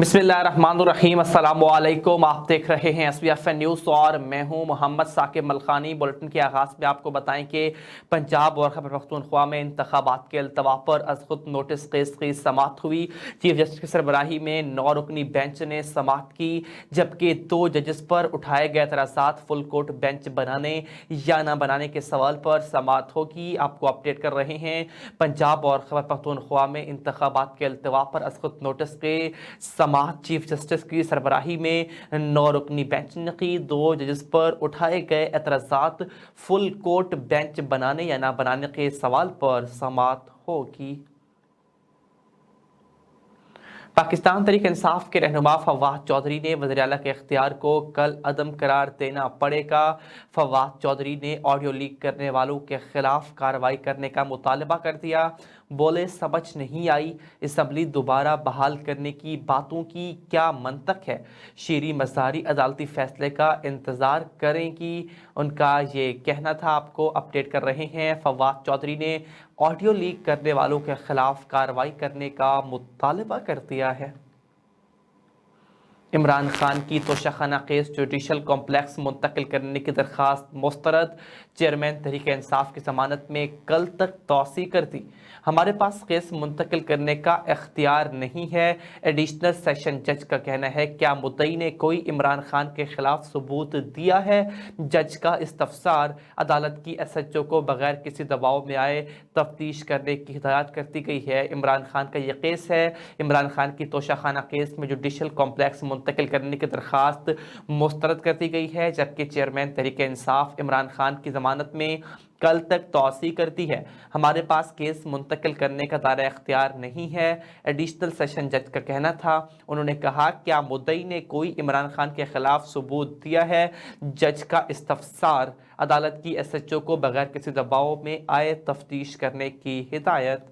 बिस्मिल्लाहिर्रहमानिर्रहीम। अस्सलामु अलैकुम। आप देख रहे हैं SBFN न्यूज़ और मैं हूं मोहम्मद साकिब मलखानी। बुलेटिन के आगाज़ में आपको बताएं कि पंजाब और खैबर पख्तूनख्वा में इंतखाबात के अल्तवा पर अज खुद नोटिस केस की समाअत हुई। चीफ जस्टिस की सरबराही में 9 रुकनी बेंच ने समाअत की, जबकि 2 जजेस पर उठाए गए एतराज़ात फुल कोर्ट बेंच बनाने या न बनाने के सवाल पर समाअत होगी। आपको अपडेट कर रहे हैं, पंजाब और खैबर पख्तूनख्वा में इंतखाबात के अल्तवा पर अज खुद नोटिस के समाअत चीफ जस्टिस की सरबराही में 9 रुकनी बेंच ने की। 2 जजेस पर उठाए गए एतराज़ात फुल कोर्ट बेंच बनाने या ना बनाने के सवाल पर समाअत होगी। पाकिस्तान तहरीक इंसाफ के रहनुमा फवाद चौधरी ने वज़ीर आला के इख्तियार को कल अदम करार देना पड़ेगा। फवाद चौधरी ने ऑडियो लीक करने वालों के खिलाफ कार्रवाई करने का मुतालबा कर दिया। बोले, समझ नहीं आई असम्बली दोबारा बहाल करने की बातों की क्या मंतक है। शीरी मज़ारी अदालती फैसले का इंतज़ार करेंगी, उनका ये कहना था। आपको अपडेट कर रहे हैं, फवाद चौधरी ने ऑडियो लीक करने वालों के खिलाफ कार्रवाई करने का मुतालबा कर दिया है। इमरान खान की तोशाखाना केस जुडिशल कॉम्प्लेक्स मुंतकिल करने की दरख्वास्त मुस्तरद। चेयरमैन तहरीक इंसाफ की जमानत में कल तक तौसी कर दी। हमारे पास केस मुंतकिल करने का इख्तियार नहीं है, एडिशनल सेशन जज का कहना है। क्या मुद्दई ने कोई इमरान खान के खिलाफ सबूत दिया है? जज का इस्तफसार। अदालत की SHO को बगैर किसी दबाव में आए तफ्तीश करने की हिदायत कर दी गई है। इमरान खान का ये केस है। इमरान खान की तोशाखाना केस में जुडिशल कॉम्प्लेक्स मुंतकिल करने की दरख्वास्त मुस्तरद कर दी गई है, जबकि चेयरमैन तहरीक इंसाफ इमरान खान की जमानत में कल तक तौसी करती है। हमारे पास केस मुंतकिल करने का दायरा इख्तियार नहीं है, एडिशनल सेशन जज का कहना था। उन्होंने कहा, क्या मुद्दई ने कोई इमरान खान के खिलाफ सबूत दिया है? जज का इस्तफसार। अदालत की SHO को बगैर किसी दबाव में आए तफ्तीश करने की हिदायत।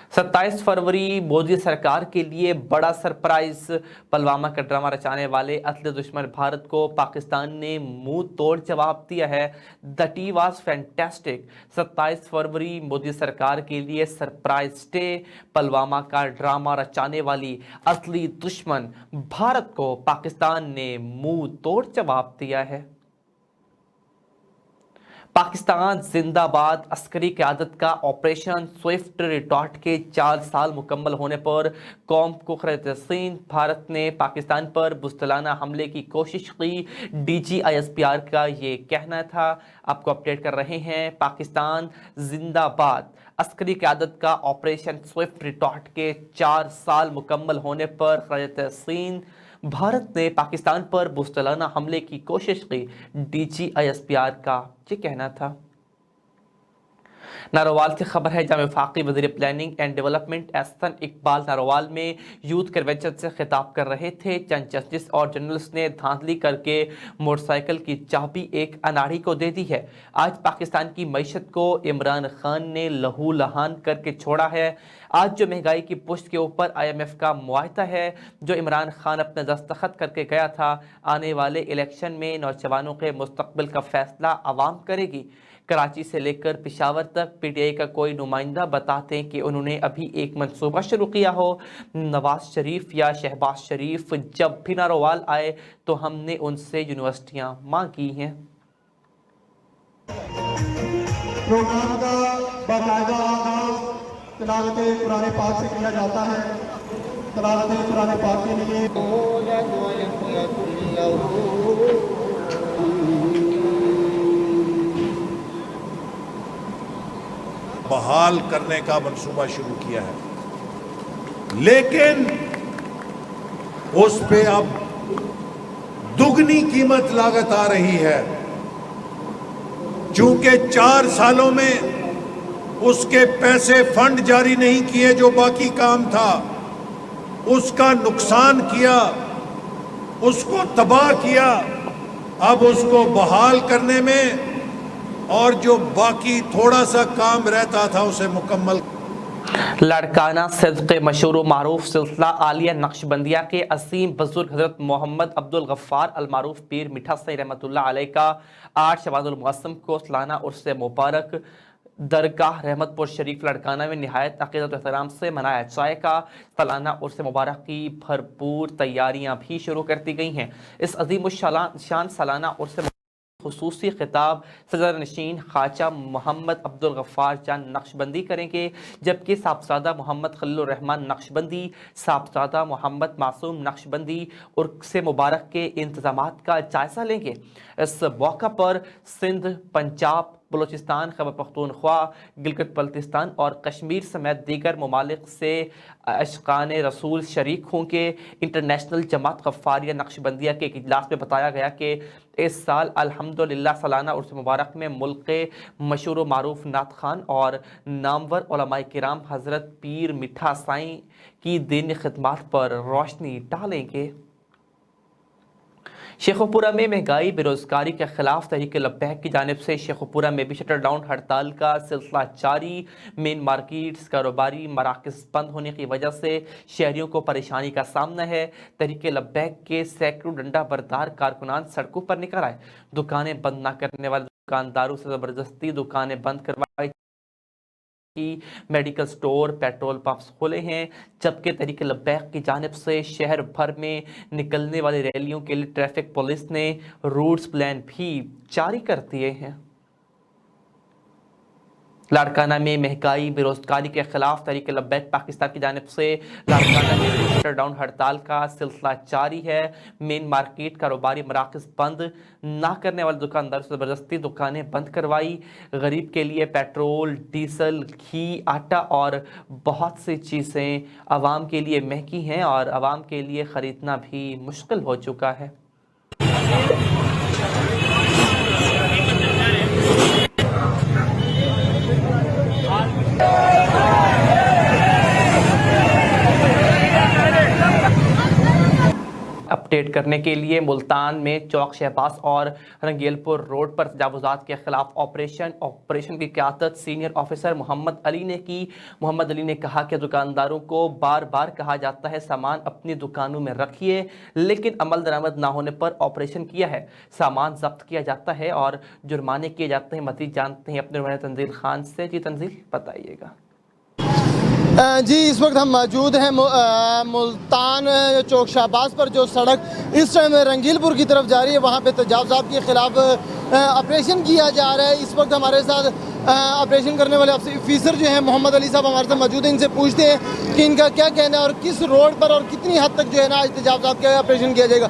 27 फरवरी मोदी सरकार के लिए बड़ा सरप्राइज। पुलवामा का ड्रामा रचाने वाले असली दुश्मन भारत को पाकिस्तान ने मुंह तोड़ जवाब दिया है। The tea was fantastic. 27 फरवरी मोदी सरकार के लिए सरप्राइज डे। पुलवामा का ड्रामा रचाने वाली असली दुश्मन भारत को पाकिस्तान ने मुंह तोड़ जवाब दिया है। पाकिस्तान जिंदाबाद। अस्करी क़यादत का ऑपरेशन स्विफ्ट रिटॉर्ट के 4 साल मुकम्मल होने पर कौम को खैर-ए-तहसीन। भारत ने पाकिस्तान पर बुज़दिलाना हमले की कोशिश की, DG-ISPR का ये कहना था। आपको अपडेट कर रहे हैं, पाकिस्तान जिंदाबाद। अस्करी क़यादत का ऑपरेशन स्विफ्ट रिटॉर्ट के 4 साल मुकम्मल होने पर खैर-ए-तहसीन। भारत ने पाकिस्तान पर बुज़दिलाना हमले की कोशिश की, DG-ISPR का ये कहना था। नारोवाल से खबर है, जहां वफाकी वज़ीर planning and development Ahsan Iqbal Narowal में यूथ कन्वेंशन से खिताब कर रहे थे। चंद जस्टिस और जर्नलिस्ट ने धांधली करके मोटरसाइकिल की चाबी एक अनाड़ी को दे दी है। आज पाकिस्तान की मईशत को इमरान खान ने लहू लहान करके छोड़ा है। आज जो महंगाई की पुष्ट के ऊपर IMF का मुआहदा है, जो इमरान खान अपने दस्तखत करके गया था, आने वाले इलेक्शन में नौजवानों के मुस्तकबिल का फैसला आवाम करेगी। कराची से लेकर पेशावर तक PTI का कोई नुमाइंदा बताते हैं कि उन्होंने अभी एक मंसूबा शुरू किया हो। नवाज शरीफ या शहबाज शरीफ जब भी नारोवाल आए तो हमने उनसे यूनिवर्सिटियां मांगी हैं। प्रोग्राम का बाकायदा आगाज तिलावत कुरान पाक से किया जाता है। तिलावत कुरान पाक के लिए बहाल करने का मंसूबा शुरू किया है, लेकिन उस पे अब दुगनी कीमत लागत आ रही है, चूंकि 4 सालों में उसके पैसे फंड जारी नहीं किए, जो बाकी काम था उसका नुकसान किया, उसको तबाह किया। अब उसको बहाल करने में और जो बाकी थोड़ा सा काम रहता था उसे मुकम्मल। लड़काना सिद्क़ मशहूर मारूफ सिलसिला आलिया नक्शबंदिया के असीम बुजुर्ग हज़रत मोहम्मद अब्दुल गफ़्फ़ार अल मारूफ पीर मीठा सईद रहमतुल्लाह अलैह का 8 शवानुल मुअज़्ज़म को सालाना उर्स मुबारक दरगाह रहमतपुर शरीफ लाड़काना में निहायत अक़ीदत और एहतराम से मनाया जाएगा। सालाना उर्स मुबारक की भरपूर तैयारियां भी शुरू कर दी गई हैं। इस अजीम शान सालाना उर्स खुसूसी खिताब सदर नशीन ख्वाजा मोहम्मद अब्दुल गफ्फार जान नक्शबंदी करेंगे, जबकि साहबजादा मोहम्मद खलीलुर रहमान नक्शबंदी, साहबजादा मोहम्मद मासूम नक्शबंदी उर्स मुबारक के इंतजामात का जायजा लेंगे। इस मौका पर सिंध, पंजाब, बलूचिस्तान, खैबर पख्तूनख्वा, गिलगित बल्तिस्तान और कश्मीर समेत दीगर ममालिक से अशकान रसूल शरीक होंगे। इंटरनेशनल जमात गफ्फारिया नक्शबंदिया के एक इजलास में बताया गया कि इस साल अल्हम्दुलिल्लाह सालाना उर्स मुबारक में मुल्क के मशहूर मारूफ नात खान और नामवर उलमाए किराम हज़रत पीर मिठा साईं की दीनी खिदमत पर रोशनी डालेंगे। शेखोपुरा में महंगाई बेरोजगारी के खिलाफ तहरीक लब्बैक की जानिब से शेखोपुरा में भी शटर डाउन हड़ताल का सिलसिला जारी। मेन मार्केट्स, कारोबारी मराकज़ बंद होने की वजह से शहरियों को परेशानी का सामना है। तहरीक लब्बैक के सैकड़ों डंडा बरदार कारकुनान सड़कों पर निकल आए। दुकानें बंद न करने वाले दुकानदारों से ज़बरदस्ती दुकानें बंद करवाई। मेडिकल स्टोर, पेट्रोल पंप्स खोले हैं, जबकि तहरीक लब्बैक की जानिब से शहर भर में निकलने वाली रैलियों के लिए ट्रैफिक पुलिस ने रूट्स प्लान भी जारी कर दिए हैं। लाड़काना में महंगाई बेरोजगारी के खिलाफ तहरीक लब्बैक पाकिस्तान की जानिब से लाड़काना में शटर डाउन हड़ताल का सिलसिला जारी है। मेन मार्केट, कारोबारी मराकज़ बंद ना करने वाले दुकानदारों से ज़बरदस्ती दुकानें बंद करवाई। गरीब के लिए पेट्रोल, डीजल, घी, आटा और बहुत सी चीज़ें आवाम के लिए महंगी हैं और आवाम के लिए ख़रीदना भी मुश्किल हो चुका है। अपडेट करने के लिए मुल्तान में चौक शहबाज और रंगेलपुर रोड पर तजावुज़ात के खिलाफ ऑपरेशन की क़यादत सीनियर ऑफिसर मोहम्मद अली ने की। मोहम्मद अली ने कहा कि दुकानदारों को बार बार कहा जाता है सामान अपनी दुकानों में रखिए, लेकिन अमल दरामद ना होने पर ऑपरेशन किया है, सामान जब्त किया जाता है और जुर्माने किए जाते हैं। मज़ीद जानते हैं अपने नुमाइंदा तंजील खान से। जी तंजील, बताइएगा। जी, इस वक्त हम मौजूद हैं मुल्तान चौक शहबाज पर, जो सड़क इस टाइम रंगीलपुर की तरफ जा रही है, वहाँ पे तजावुज़ात के ख़िलाफ़ ऑपरेशन किया जा रहा है। इस वक्त हमारे साथ ऑपरेशन करने वाले ऑफिसर जो हैं मोहम्मद अली साहब हमारे साथ मौजूद हैं। इनसे पूछते हैं कि इनका क्या कहना है और किस रोड पर और कितनी हद तक जो है ना आज तजावुज़ात का ऑपरेशन किया जाएगा।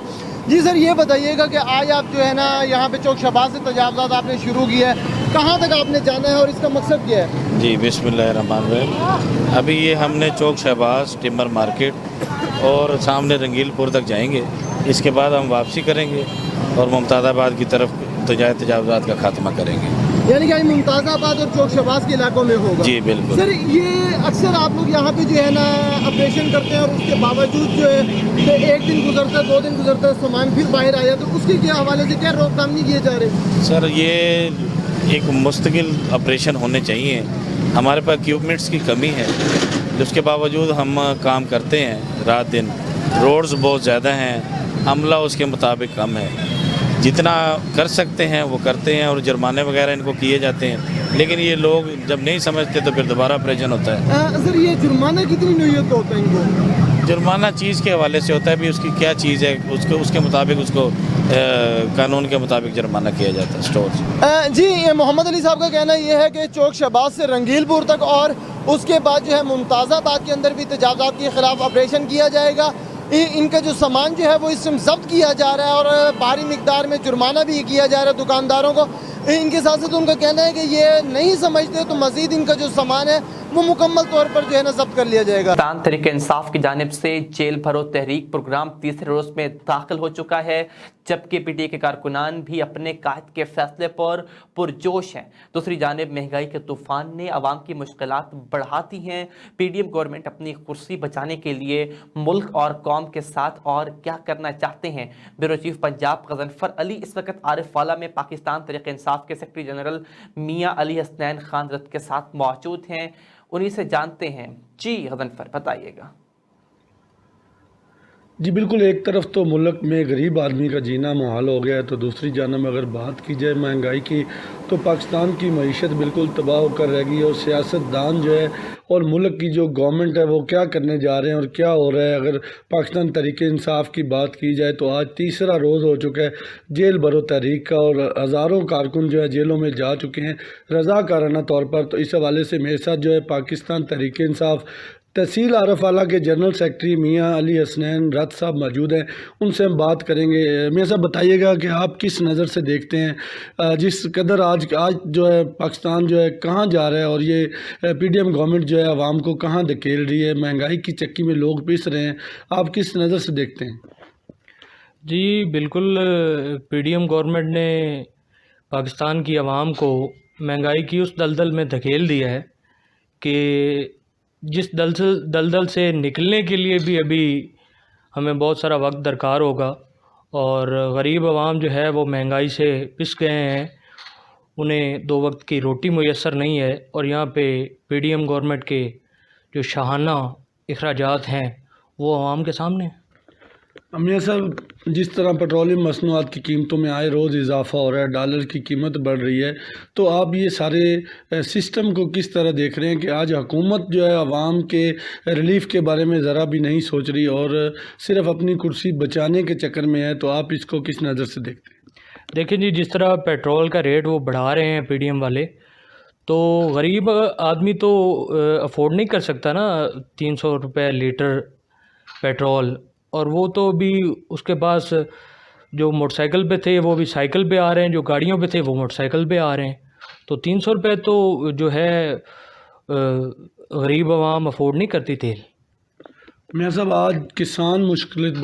जी सर, ये बताइएगा कि आज आप जो है ना यहाँ पे चौक शहबाज से तजावुज़ात आपने शुरू किया है, कहाँ तक आपने जाना है और इसका मकसद क्या है? जी, बिस्मिल्लाहिर्रहमानिर्रहीम। अभी ये हमने चौक शहबाज, टिम्बर मार्केट और सामने रंगीलपुर तक जाएंगे। इसके बाद हम वापसी करेंगे और मुमताज़ाबाद की तरफ तजावुज़ात का खात्मा करेंगे। यानी कि आज मुमताज़ाबाद और चौक शहबाज के इलाकों में होगा? जी बिल्कुल। सर, ये अक्सर आप लोग यहाँ पे जो है ना ऑपरेशन करते हैं और उसके बावजूद जो है तो एक दिन गुजरता है, 2 दिन गुजरता है, सामान फिर बाहर आया, तो उसके क्या हवाले से क्या रोकथाम नहीं किए जा रहे? सर, ये एक मुस्तकिल ऑपरेशन होने चाहिए। हमारे पास इक्विपमेंट्स की कमी है, जिसके बावजूद हम काम करते हैं रात दिन। रोड्स बहुत ज़्यादा हैं, अमला उसके मुताबिक कम है। जितना कर सकते हैं वो करते हैं और जुर्माने वगैरह इनको किए जाते हैं, लेकिन ये लोग जब नहीं समझते तो फिर दोबारा ऑपरेशन होता है। सर, ये जुर्माना कितनी नौयत होता है इनको? जुर्माना चीज़ के हवाले से होता है, भी उसकी क्या चीज़ है उसके मुताबिक उसको कानून के मुताबिक जुर्माना किया जाता है स्टोर से। जी, मोहम्मद अली साहब का कहना ये है कि चौक शहबाज से रंगीलपुर तक और उसके बाद जो है मुमताज़ाबाद के अंदर भी तजावुज़ात के ख़िलाफ़ ऑपरेशन किया जाएगा। इनका जो सामान जो है वो इस समय जब्त किया जा रहा है और भारी मिकदार में जुर्माना भी किया जा रहा है दुकानदारों को। इनके साथ साथ उनका कहना है कि ये नहीं समझते तो मज़ीद इनका जो सामान है वो मुकम्मल तौर पर जो है ना जब्त कर लिया जाएगा। पाकिस्तान तहरीक इंसाफ की जानिब से जेल भरो तहरीक प्रोग्राम तीसरे रोज़ में दाखिल हो चुका है, जबकि पीटीआई के कारकुनान भी अपने कायद के फैसले पर पुरजोश हैं। दूसरी जानिब महंगाई के तूफान ने आवाम की मुश्किलात बढ़ा दी हैं। पीडीएम गवर्नमेंट अपनी कुर्सी बचाने के लिए मुल्क और कौम के साथ और क्या करना चाहते हैं? ब्यूरो चीफ पंजाब गजनफर अली इस वक्त आरिफ वाला में पाकिस्तान तहरीक इंसाफ के सेक्रेटरी जनरल मियाँ अली हसनैन खान रत के साथ मौजूद हैं, उन्हीं से जानते हैं। जी गजनफर, बताइएगा। جی بالکل، ایک طرف تو ملک میں غریب آدمی کا جینا محال ہو گیا ہے، تو دوسری جانب اگر بات کی جائے مہنگائی کی تو پاکستان کی معیشت بالکل تباہ ہو کر رہ گئی ہے، اور سیاست دان جو ہے اور ملک کی جو گورنمنٹ ہے وہ کیا کرنے جا رہے ہیں اور کیا ہو رہا ہے۔ اگر پاکستان تحریک انصاف کی بات کی جائے تو آج تیسرا روز ہو چکا ہے جیل بھرو تحریک کا، اور ہزاروں کارکن جو ہے جیلوں میں جا چکے ہیں رضاکارانہ طور پر۔ تو اس حوالے سے میرے ساتھ جو ہے پاکستان تحریک انصاف تحصیل عارف اعلیٰ کے جنرل سیکرٹری میاں علی حسنین رت صاحب موجود ہیں، ان سے ہم بات کریں گے۔ میاں صاحب بتائیے گا کہ آپ کس نظر سے دیکھتے ہیں جس قدر آج جو ہے پاکستان جو ہے کہاں جا رہا ہے، اور یہ پی ڈی ایم گورنمنٹ جو ہے عوام کو کہاں دھکیل رہی ہے، مہنگائی کی چکی میں لوگ پس رہے ہیں، آپ کس نظر سے دیکھتے ہیں؟ جی بالکل، پی ڈی ایم گورنمنٹ نے پاکستان کی عوام کو مہنگائی کی اس دلدل میں دھکیل دیا ہے کہ جس دلدل سے نکلنے کے لیے بھی ابھی ہمیں بہت سارا وقت درکار ہوگا، اور غریب عوام جو ہے وہ مہنگائی سے پس گئے ہیں، انہیں 2 وقت کی روٹی میسر نہیں ہے، اور یہاں پہ پی ڈی ایم گورنمنٹ کے جو شاہانہ اخراجات ہیں وہ عوام کے سامنے ہیں۔ میاں صاحب، جس طرح پیٹرولیم مصنوعات کی قیمتوں میں آئے روز اضافہ ہو رہا ہے، ڈالر کی قیمت بڑھ رہی ہے، تو آپ یہ سارے سسٹم کو کس طرح دیکھ رہے ہیں کہ آج حکومت جو ہے عوام کے ریلیف کے بارے میں ذرا بھی نہیں سوچ رہی اور صرف اپنی کرسی بچانے کے چکر میں ہے، تو آپ اس کو کس نظر سے دیکھتے ہیں؟ دیکھیں جی، جس طرح پیٹرول کا ریٹ وہ بڑھا رہے ہیں پی ڈی ایم والے، تو غریب آدمی تو افورڈ نہیں کر سکتا نا 300 روپے لیٹر پیٹرول، اور وہ تو بھی اس کے پاس جو موٹر سائیکل پہ تھے وہ بھی سائیکل پہ آ رہے ہیں، جو گاڑیوں پہ تھے وہ موٹر سائیکل پہ آ رہے ہیں، تو 300 روپے تو جو ہے غریب عوام افورڈ نہیں کرتی تیل۔ میاں صاحب، آج کسان مختلف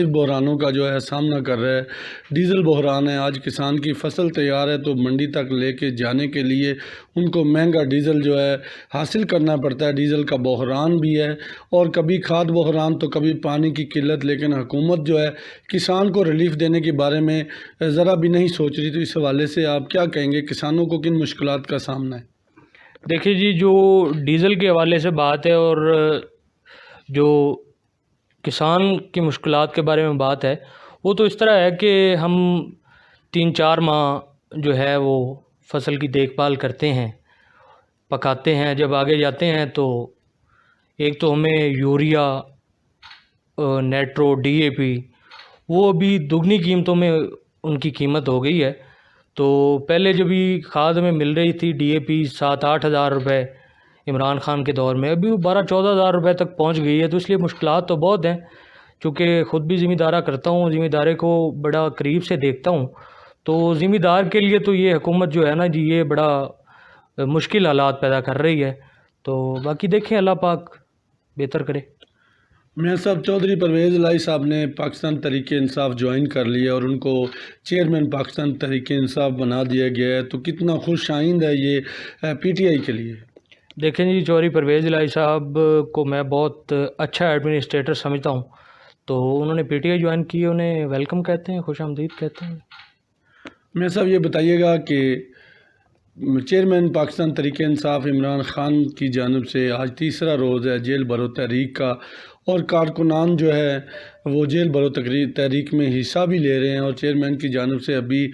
بحرانوں کا جو ہے سامنا کر رہا ہے۔ ڈیزل بحران ہے، آج کسان کی فصل تیار ہے تو منڈی تک لے کے جانے کے لیے ان کو مہنگا ڈیزل جو ہے حاصل کرنا پڑتا ہے، ڈیزل کا بحران بھی ہے، اور کبھی کھاد بحران تو کبھی پانی کی قلت، لیکن حکومت جو ہے کسان کو ریلیف دینے کے بارے میں ذرا بھی نہیں سوچ رہی۔ تو اس حوالے سے آپ کیا کہیں گے، کسانوں کو کن مشکلات کا سامنا ہے؟ دیکھیے جی، جو ڈیزل کے حوالے سے بات ہے اور جو کسان کی مشکلات کے بارے میں بات ہے، وہ تو اس طرح ہے کہ ہم 3-4 ماہ جو ہے وہ فصل کی دیکھ بھال کرتے ہیں، پکاتے ہیں، جب آگے جاتے ہیں تو ایک تو ہمیں یوریا، نیٹرو، ڈی اے پی، وہ ابھی دگنی قیمتوں میں ان کی قیمت ہو گئی ہے۔ تو پہلے جب بھی کھاد ہمیں مل رہی تھی ڈی اے پی 7-8 ہزار روپے عمران خان کے دور میں، ابھی وہ 12-14 ہزار روپے تک پہنچ گئی ہے، تو اس لیے مشکلات تو بہت ہیں۔ چونکہ خود بھی ذمہ دارہ کرتا ہوں، ذمہ دارے کو بڑا قریب سے دیکھتا ہوں، تو ذمہ دار کے لیے تو یہ حکومت جو ہے نا جی، یہ بڑا مشکل حالات پیدا کر رہی ہے، تو باقی دیکھیں اللہ پاک بہتر کرے۔ میاں صاحب، چودھری پرویز الہی صاحب نے پاکستان تحریک انصاف جوائن کر لیا اور ان کو چیئرمین پاکستان تحریک انصاف بنا دیا گیا ہے، تو کتنا خوش آئند ہے یہ پی ٹی آئی کے لیے؟ دیکھیں جی، چودھری پرویز الہی صاحب کو میں بہت اچھا ایڈمنسٹریٹر سمجھتا ہوں، تو انہوں نے پی ٹی آئی جوائن کی، انہیں ویلکم کہتے ہیں، خوش آمدید کہتے ہیں۔ میاں صاحب، یہ بتائیے گا کہ چیئرمین پاکستان تحریک انصاف عمران خان کی جانب سے آج تیسرا روز ہے جیل بھرو تحریک کا، اور کارکنان جو ہے وہ جیل بھرو تحریک میں حصہ بھی لے رہے ہیں، اور چیئرمین کی جانب سے ابھی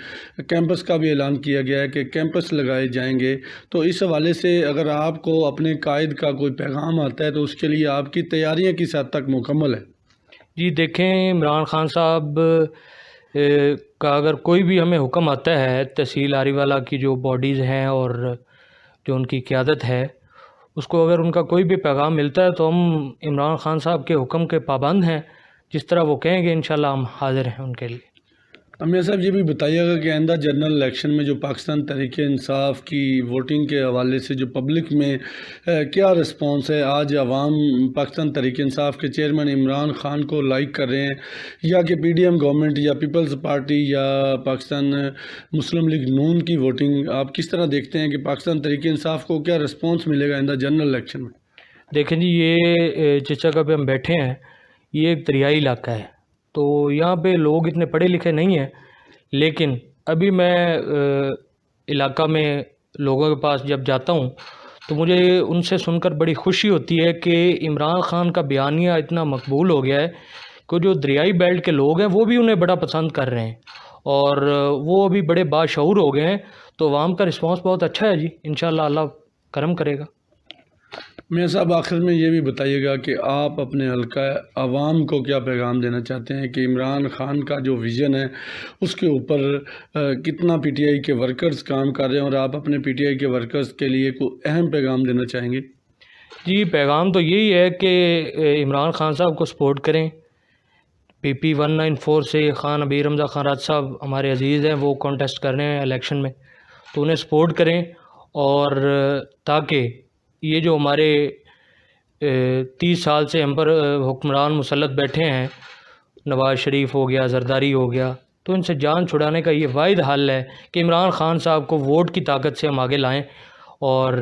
کیمپس کا بھی اعلان کیا گیا ہے کہ کیمپس لگائے جائیں گے۔ تو اس حوالے سے اگر آپ کو اپنے قائد کا کوئی پیغام آتا ہے تو اس کے لیے آپ کی تیاریاں کس حد تک مکمل ہے؟ جی دیکھیں، عمران خان صاحب کا اگر کوئی بھی ہمیں حکم آتا ہے، تحصیل آری والا کی جو باڈیز ہیں اور جو ان کی قیادت ہے، اس کو اگر ان کا کوئی بھی پیغام ملتا ہے تو ہم عمران خان صاحب کے حکم کے پابند ہیں، جس طرح وہ کہیں گے انشاءاللہ ہم حاضر ہیں ان کے لیے۔ میاں صاحب، یہ بھی بتائیے گا کہ آئندہ جنرل الیکشن میں جو پاکستان تحریک انصاف کی ووٹنگ کے حوالے سے جو پبلک میں کیا رسپانس ہے؟ آج عوام پاکستان تحریک انصاف کے چیئرمین عمران خان کو لائک کر رہے ہیں، یا کہ پی ڈی ایم گورنمنٹ یا پیپلز پارٹی یا پاکستان مسلم لیگ نون کی ووٹنگ؟ آپ کس طرح دیکھتے ہیں کہ پاکستان تحریک انصاف کو کیا رسپانس ملے گا آئندہ جنرل الیکشن میں؟ دیکھیں جی، یہ جس جگہ پہ ہم بیٹھے ہیں یہ ایک دریائی علاقہ ہے، تو یہاں پہ لوگ اتنے پڑھے لکھے نہیں ہیں، لیکن ابھی میں علاقہ میں لوگوں کے پاس جب جاتا ہوں تو تو مجھے ان سے سن کر بڑی خوشی ہوتی ہے کہ عمران خان کا بیانیہ اتنا مقبول ہو گیا ہے کہ جو دریائی بیلٹ کے لوگ ہیں وہ بھی انہیں بڑا پسند کر رہے ہیں اور وہ ابھی بڑے باشعور ہو گئے ہیں. تو عوام کا رسپانس بہت اچھا ہے جی. انشاءاللہ اللہ کرم کرے گا. میاں صاحب آخر میں یہ بھی بتائیے گا کہ آپ اپنے حلقہ عوام کو کیا پیغام دینا چاہتے ہیں کہ عمران خان کا جو ویژن ہے اس کے اوپر کتنا پی ٹی آئی کے ورکرز کام کر رہے ہیں اور آپ اپنے پی ٹی آئی کے ورکرز کے لیے کوئی اہم پیغام دینا چاہیں گے؟ جی پیغام تو یہی ہے کہ عمران خان صاحب کو سپورٹ کریں. پی پی 194 سے خان ابیر رمضان خان راج صاحب ہمارے عزیز ہیں, وہ کانٹیسٹ کر رہے ہیں الیکشن میں, تو انہیں سپورٹ کریں اور تاکہ یہ جو ہمارے 30 سال سے ہم پر حکمران مسلط بیٹھے ہیں, نواز شریف ہو گیا, زرداری ہو گیا, تو ان سے جان چھڑانے کا یہ واحد حل ہے کہ عمران خان صاحب کو ووٹ کی طاقت سے ہم آگے لائیں اور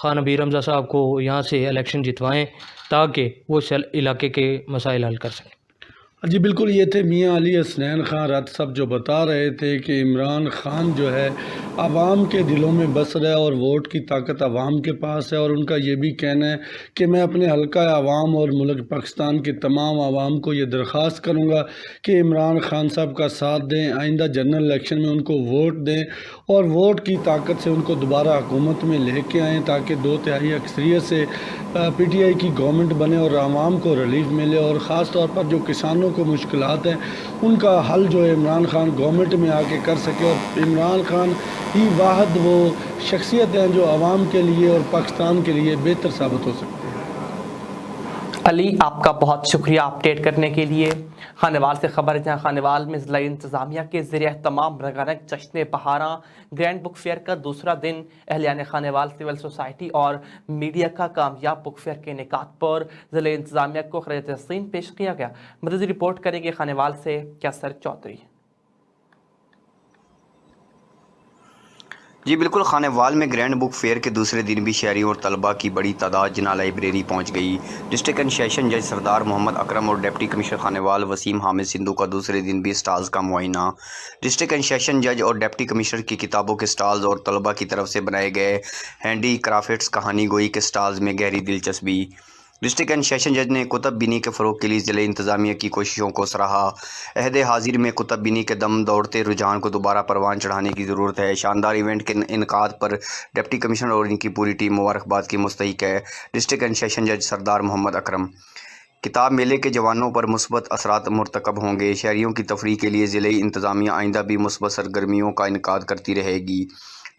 خان ابیر رمضان صاحب کو یہاں سے الیکشن جتوائیں تاکہ وہ اس علاقے کے مسائل حل کر سکیں. جی بالکل, یہ تھے میاں علی حسنین خان رات صاحب جو بتا رہے تھے کہ عمران خان جو ہے عوام کے دلوں میں بس رہا ہے اور ووٹ کی طاقت عوام کے پاس ہے, اور ان کا یہ بھی کہنا ہے کہ میں اپنے حلقہ عوام اور ملک پاکستان کے تمام عوام کو یہ درخواست کروں گا کہ عمران خان صاحب کا ساتھ دیں, آئندہ جنرل الیکشن میں ان کو ووٹ دیں اور ووٹ کی طاقت سے ان کو دوبارہ حکومت میں لے کے آئیں تاکہ 2/3 اکثریت سے پی ٹی آئی کی گورنمنٹ بنے اور عوام کو ریلیف ملے, اور خاص طور پر جو کسانوں کو مشکلات ہیں ان کا حل جو ہے عمران خان گورنمنٹ میں آ کے کر سکے, اور عمران خان ہی واحد وہ شخصیت ہیں جو عوام کے لیے اور پاکستان کے لیے بہتر ثابت ہو سکتے ہیں. علی آپ کا بہت شکریہ اپڈیٹ کرنے کے لیے. خانوال سے خبر ہے جہاں خانوال میں ضلع انتظامیہ کے زیر اہتمام رنگارنگ جشن بہاراں گرینڈ بک فیئر کا دوسرا دن اہلیان خانوال سول سوسائٹی اور میڈیا کا کامیاب بک فیئر کے انعقاد پر ضلع انتظامیہ کو خراج تحسین پیش کیا گیا. مزید رپورٹ کریں گے خانوال سے کیسر چودھری. جی بالکل, خانوال میں گرینڈ بک فیئر کے دوسرے دن بھی شہریوں اور طلباء کی بڑی تعداد جنا لائبریری پہنچ گئی. ڈسٹرکٹ اینڈ سیشن جج سردار محمد اکرم اور ڈپٹی کمشنر خانوال وسیم حامد سندھو کا دوسرے دن بھی اسٹالز کا معائنہ. ڈسٹرکٹ اینڈ سیشن جج اور ڈپٹی کمشنر کی کتابوں کے اسٹالز اور طلباء کی طرف سے بنائے گئے ہینڈی کرافٹس کہانی گوئی کے اسٹالز میں گہری دلچسپی. ڈسٹرکٹ اینڈ سیشن جج نے کتب بینی کے فروغ کے لیے ضلع انتظامیہ کی کوششوں کو سراہا. عہد حاضر میں کتب بینی کے دم دوڑتے رجحان کو دوبارہ پروان چڑھانے کی ضرورت ہے. شاندار ایونٹ کے انعقاد پر ڈپٹی کمشنر اور ان کی پوری ٹیم مبارکباد کی مستحق ہے. ڈسٹرکٹ اینڈ سیشن جج سردار محمد اکرم. کتاب میلے کے جوانوں پر مثبت اثرات مرتکب ہوں گے. شہریوں کی تفریح کے لیے ضلع انتظامیہ آئندہ بھی مثبت سرگرمیوں کا انعقاد کرتی رہے گی.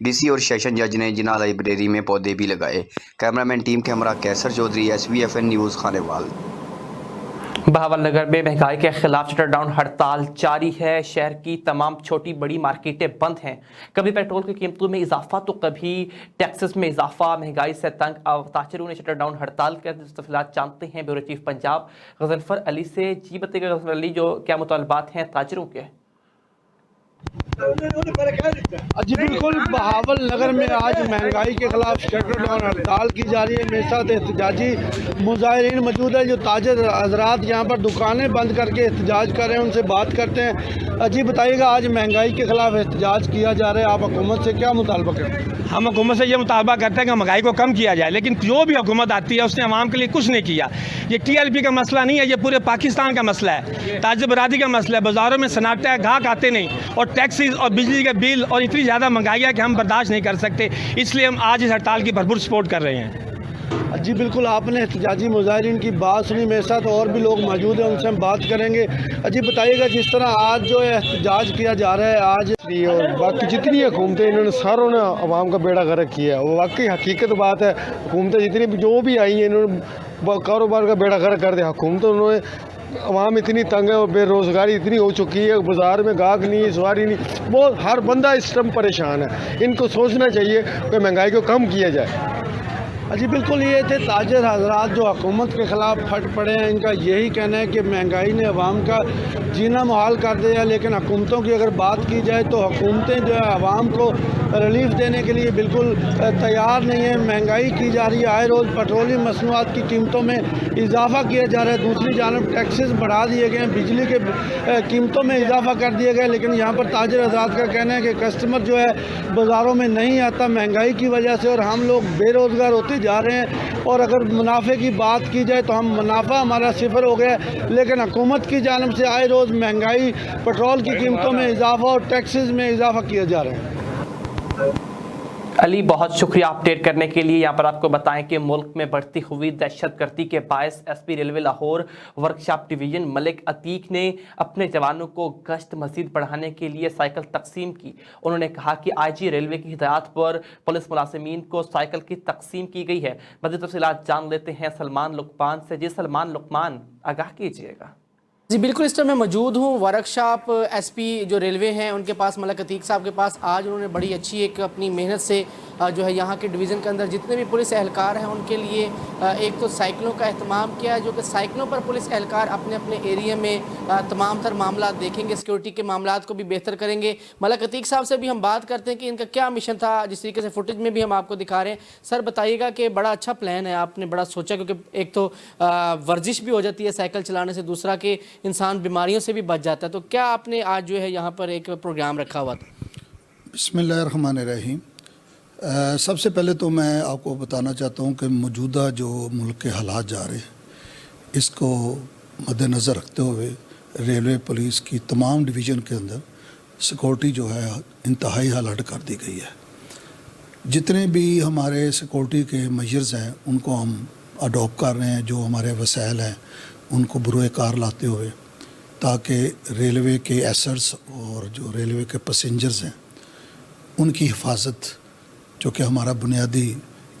ڈی سی اور سیشن جج نے جنا لائبریری میں پودے بھی لگائے. کیمرامین ٹیم کے ہمراہ کیسر چودھری, SBFN نیوز خانوال. بہاول نگر میں مہنگائی کے خلاف شٹر ڈاؤن ہڑتال جاری ہے. شہر کی تمام چھوٹی بڑی مارکیٹیں بند ہیں. کبھی پیٹرول کی قیمتوں میں اضافہ تو کبھی ٹیکسز میں اضافہ. مہنگائی سے تنگ تاجروں نے شٹر ڈاؤن ہڑتال کے تفصیلات جانتے ہیں بیورو چیف پنجاب غضنفر علی سے. جی بتائیے گا غضنفر علی, جو کیا مطالبات ہیں تاجروں کے؟ جی بالکل, بہاول نگر میں آج مہنگائی کے خلاف شٹر ڈاؤن ہڑتال کی جا رہی ہے. میرے ساتھ احتجاجی مظاہرین موجود ہیں جو تاجر حضرات یہاں پر دکانیں بند کر کے احتجاج کر رہے ہیں, ان سے بات کرتے ہیں. جی بتائیے گا, آج مہنگائی کے خلاف احتجاج کیا جا رہا ہے, آپ حکومت سے کیا مطالبہ کرتے ہیں؟ ہم حکومت سے یہ مطالبہ کرتے ہیں کہ مہنگائی کو کم کیا جائے, لیکن جو بھی حکومت آتی ہے اس نے عوام کے لیے کچھ نہیں کیا. یہ TLP کا مسئلہ نہیں ہے, یہ پورے پاکستان کا مسئلہ ہے, تاجر برادری کا مسئلہ ہے. بازاروں میں سناٹا ہے, گاہک آتے نہیں, اور ٹیکسز اور بجلی کے بل اور اتنی زیادہ مہنگائی ہے کہ ہم برداشت نہیں کر سکتے. اس لیے ہم آج اس ہڑتال کی بھرپور سپورٹ کر رہے ہیں. جی بالکل, آپ نے احتجاجی مظاہرین کی بات سنی. میرے ساتھ اور بھی لوگ موجود ہیں, ان سے ہم بات کریں گے. جی بتائیے گا, جس طرح آج جو ہے احتجاج کیا جا رہا ہے آج, اور باقی جتنی حکومتیں انہوں نے ساروں نے عوام کا بیڑا غرق کیا ہے, وہ واقعی حقیقت بات ہے. حکومتیں جتنی بھی جو بھی آئی ہیں انہوں نے کاروبار کا بیڑا غرق کر دیا. حکومتوں انہوں نے, عوام اتنی تنگ ہے اور بے روزگاری اتنی ہو چکی ہے, بازار میں گاہک نہیں ہے, سواری نہیں, بہت ہر بندہ اس ٹائم پریشان ہے. ان کو سوچنا چاہیے کہ مہنگائی کو کم کیا جائے. जी बिल्कुल, ये थे ताजर हजरात जो हुकूमत के ख़िलाफ़ फट पड़े हैं। इनका यही कहना है कि महंगाई ने अवाम का जीना मुहाल कर दिया, लेकिन हुकूमतों की अगर बात की जाए तो हुकूमतें जो है अवाम को रिलीफ देने के लिए बिल्कुल तैयार नहीं है। महंगाई की जा रही है, आए रोज़ पेट्रोलियम मसनूआत की कीमतों में इजाफा किया जा रहा है, दूसरी जानब टैक्सेस बढ़ा दिए गए हैं, बिजली के कीमतों में इजाफा कर दिया गया। लेकिन यहाँ पर ताजर हजरात का कहना है कि कस्टमर जो है बाज़ारों में नहीं आता महंगाई की वजह से, और हम लोग बेरोज़गार होते जा रहे हैं। और अगर मुनाफे की बात की जाए तो हम मुनाफा हमारा सिफर हो गया, लेकिन हुकूमत की जानब से आए रोज़ महंगाई, पेट्रोल की कीमतों में इजाफा और टैक्सेस में इजाफा किया जा रहा है। अली, बहुत शुक्रिया अपडेट करने के लिए। यहाँ पर आपको बताएं कि मुल्क में बढ़ती हुई दहशतगर्दी के बायस SP railway Lahore workshop division Malik Atiq ने अपने जवानों को गश्त मजीद बढ़ाने के लिए साइकिल तकसीम की। उन्होंने कहा कि आईजी रेलवे की हिदायत पर पुलिस मुलाजिमीन को साइकिल की तकसीम की गई है। मज़ीद तफसीलात जान लेते हैं सलमान लुकमान से। जी सलमान लुकमान, आगाह कीजिएगा। जी बिल्कुल, इस टाइम मैं मौजूद हूँ वर्कशॉप एसपी जो रेलवे हैं उनके पास, मलिक अतीक साहब के पास। आज उन्होंने बड़ी अच्छी एक अपनी मेहनत से जो है यहाँ के डिवीज़न के अंदर जितने भी पुलिस एहलकार हैं उनके लिए एक तो साइकिलों का अहतमाम किया है, जो कि साइकिलों पर पुलिस एहलकार अपने अपने एरिया में तमाम तर मामला देखेंगे, सिक्योरिटी के मामला को भी बेहतर करेंगे। मलिक अतीक साहब से भी हम बात करते हैं कि इनका क्या मिशन था, जिस तरीके से फुटेज में भी हम आपको दिखा रहे हैं। सर बताइएगा कि बड़ा अच्छा प्लान है, आपने बड़ा सोचा, क्योंकि एक तो वर्जिश भी हो जाती है साइकिल चलाने से, दूसरा कि इंसान बीमारियों से भी बच जाता है। तो क्या आपने आज जो है यहाँ पर एक प्रोग्राम रखा हुआ था? बिस्मिल्लाहिर्रहमानिर्रहीम। सबसे पहले तो मैं आपको बताना चाहता हूँ कि मौजूदा जो मुल्क के हालात जा रहे हैं, इसको मद्देनज़र रखते हुए रेलवे पुलिस की तमाम डिवीज़न के अंदर सिक्योरिटी जो है इंतहाई अलर्ट कर दी गई है। जितने भी हमारे सिक्योरिटी के मेजर्स हैं उनको हम अडॉप्ट कर रहे हैं, जो हमारे वसाइल हैं उनको बुरे कार लाते हुए, ताकि रेलवे के एसेट्स और जो रेलवे के पैसेंजर्स हैं उनकी हिफाजत, जो कि हमारा बुनियादी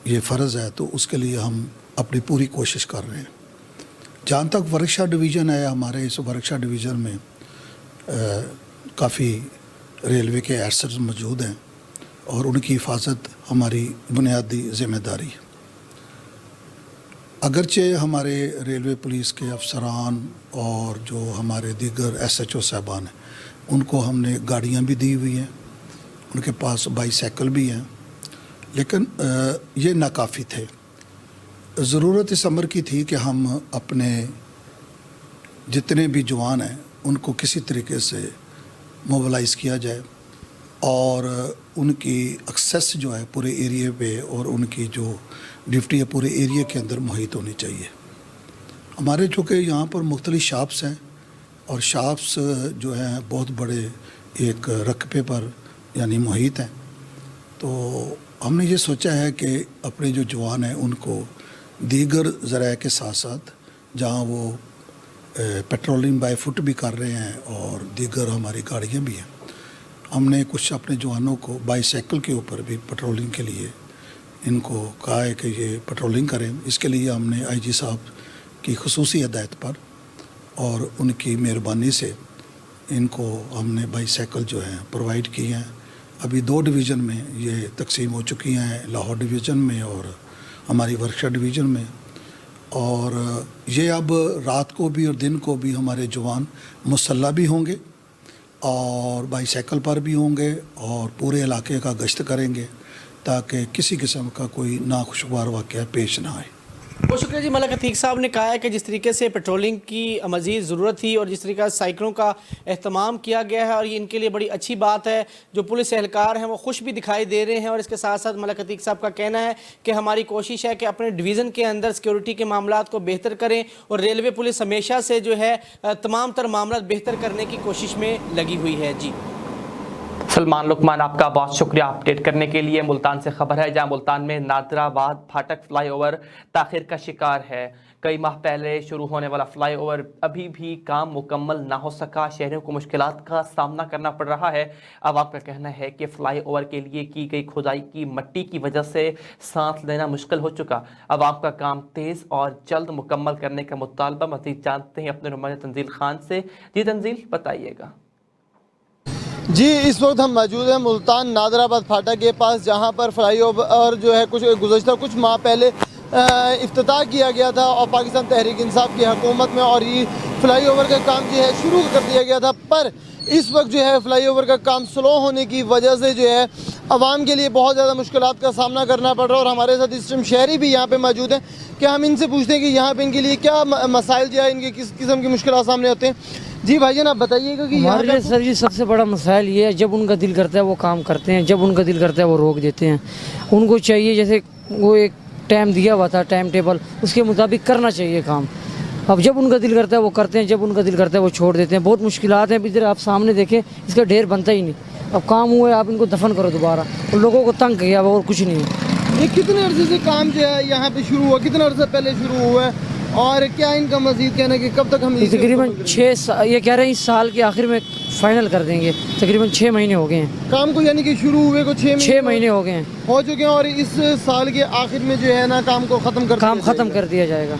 ये फ़र्ज़ है, तो उसके लिए हम अपनी पूरी कोशिश कर रहे हैं। जहाँ तक वर्कशॉप डिवीज़न है, हमारे इस वर्कशॉप डिवीज़न में काफ़ी रेलवे के एसेट्स मौजूद हैं और उनकी हिफाजत हमारी बुनियादी ज़िम्मेदारी है। अगरचे हमारे रेलवे पुलिस के अफसरान और जो हमारे दीगर SHO साहबान हैं उनको हमने गाड़ियाँ भी दी हुई हैं, उनके पास बाईसाइकिल भी हैं, लेकिन ये नाकाफ़ी थे। ज़रूरत इस अमर की थी कि हम अपने जितने भी जवान हैं उनको किसी तरीके से मोबिलाइज़ किया जाए और उनकी एक्सेस जो है पूरे एरिया पे और उनकी जो ड्यूटी है पूरे एरिया के अंदर मुहित होनी चाहिए। हमारे चूँकि यहाँ पर मुख्तलिफ शॉप्स हैं और शॉप्स जो हैं बहुत बड़े एक रकबे पर यानी मुहित हैं, तो हमने ये सोचा है कि अपने जो जवान हैं उनको दीगर ज़राए के साथ साथ जहाँ वो पेट्रोलिंग बाय फुट भी कर रहे हैं और दीगर हमारी गाड़ियाँ भी हैं, हमने कुछ अपने जवानों को बाईसाइकिल के ऊपर भी पेट्रोलिंग के लिए इनको कहा है कि ये पेट्रोलिंग करें। इसके लिए हमने IG साहब की खुसूसी हिदायत पर और उनकी मेहरबानी से इनको हमने बाईसाइकिल जो है प्रोवाइड की हैं। अभी 2 डिवीज़न में ये तकसीम हो चुकी हैं, लाहौर डिवीज़न में और हमारी वर्कशॉप डिवीज़न में। और ये अब रात को भी और दिन को भी हमारे जवान मुसल्ला भी होंगे और बाईसाइकिल पर भी होंगे और पूरे इलाके का गश्त करेंगे ताकि किसी किस्म का कोई नाखुशगवार वाक़या पेश ना आए। बहुत शुक्रिया जी। मलिक अतीक साहब ने कहा है कि जिस तरीके से पेट्रोलिंग की मज़ीद ज़रूरत थी और जिस तरीके से साइकिलों का अहतमाम किया गया है और ये इनके लिए बड़ी अच्छी बात है। जो पुलिस एहलकार हैं वो खुश भी दिखाई दे रहे हैं और इसके साथ साथ मलिक अतीक साहब का कहना है कि हमारी कोशिश है कि अपने डिवीज़न के अंदर सिक्योरिटी के मामलात को बेहतर करें और रेलवे पुलिस हमेशा से जो है तमाम तर मामला बेहतर करने की कोशिश में लगी हुई है। जी सलमान लुकमान, आपका बहुत शुक्रिया अपडेट करने के लिए। मुल्तान से खबर है, जहां मुल्तान में नादराबाद फाटक फ्लाईओवर ताखिर का शिकार है। कई माह पहले शुरू होने वाला फ्लाईओवर अभी भी काम मुकम्मल ना हो सका। शहरियों को मुश्किलात का सामना करना पड़ रहा है। अब आपका कहना है कि फ्लाईओवर के लिए की गई खुदाई की मट्टी की वजह से सांस लेना मुश्किल हो चुका। अब आपका काम तेज़ और जल्द मुकम्मल करने का मुतालबा। मज़ीद जानते हैं अपने नुमाइंदा तंजील खान से। जी तंजील, बताइएगा। जी इस वक्त हम मौजूद हैं मुल्तान नादराबाद फाटक के पास, जहां पर फ्लाई ओवर जो है गुज़श्ता कुछ माह पहले इफ्तिताह किया गया था और पाकिस्तान तहरीक इंसाफ की हुकूमत में, और ये फ्लाई ओवर का काम जो है शुरू कर दिया गया था। पर इस वक्त जो है फ्लाई ओवर का काम स्लो होने की वजह से जो है आवाम के लिए बहुत ज़्यादा मुश्किलात का सामना करना पड़ रहा है। और हमारे साथ इस टाइम शहरी भी यहाँ पे मौजूद हैं, क्या हम इनसे पूछते हैं कि यहाँ पे इनके लिए क्या मसाइल जो है, इनके किस किस्म की मुश्किलात सामने होते हैं। जी भाईजान आप बताइएगा कि हमारे लिए सर जी सबसे बड़ा मसाइल ये है, जब उनका दिल करता है वो काम करते हैं, जब उनका दिल करता है वो रोक देते हैं। उनको चाहिए जैसे वो एक टाइम दिया हुआ था, टाइम टेबल, उसके मुताबिक करना चाहिए काम। अब जब उनका दिल करता है वो करते हैं, जब उनका दिल करता है वो छोड़ देते हैं। बहुत मुश्किलात हैं। इधर आप सामने देखें, इसका ढेर बनता ही नहीं। अब काम हुआ है, आप इनको दफन करो दोबारा। उन लोगों को तंग किया हुआ और कुछ नहीं है। ये कितने अर्से से काम जो है यहाँ पे शुरू हुआ, कितना अर्सा पहले शुरू हुआ है, और क्या इनका मजीद कहना है कि कब तक हम तकरीबन 6 ये कह रहे हैं इस साल के आखिर में फाइनल कर देंगे। तकरीबन 6 महीने हो गए हैं काम को, यानी कि शुरू हुए को 6 महीने हो गए हैं, हो चुके हैं, और इस साल के आखिर में जो है ना काम को ख़त्म कर दिया जाएगा।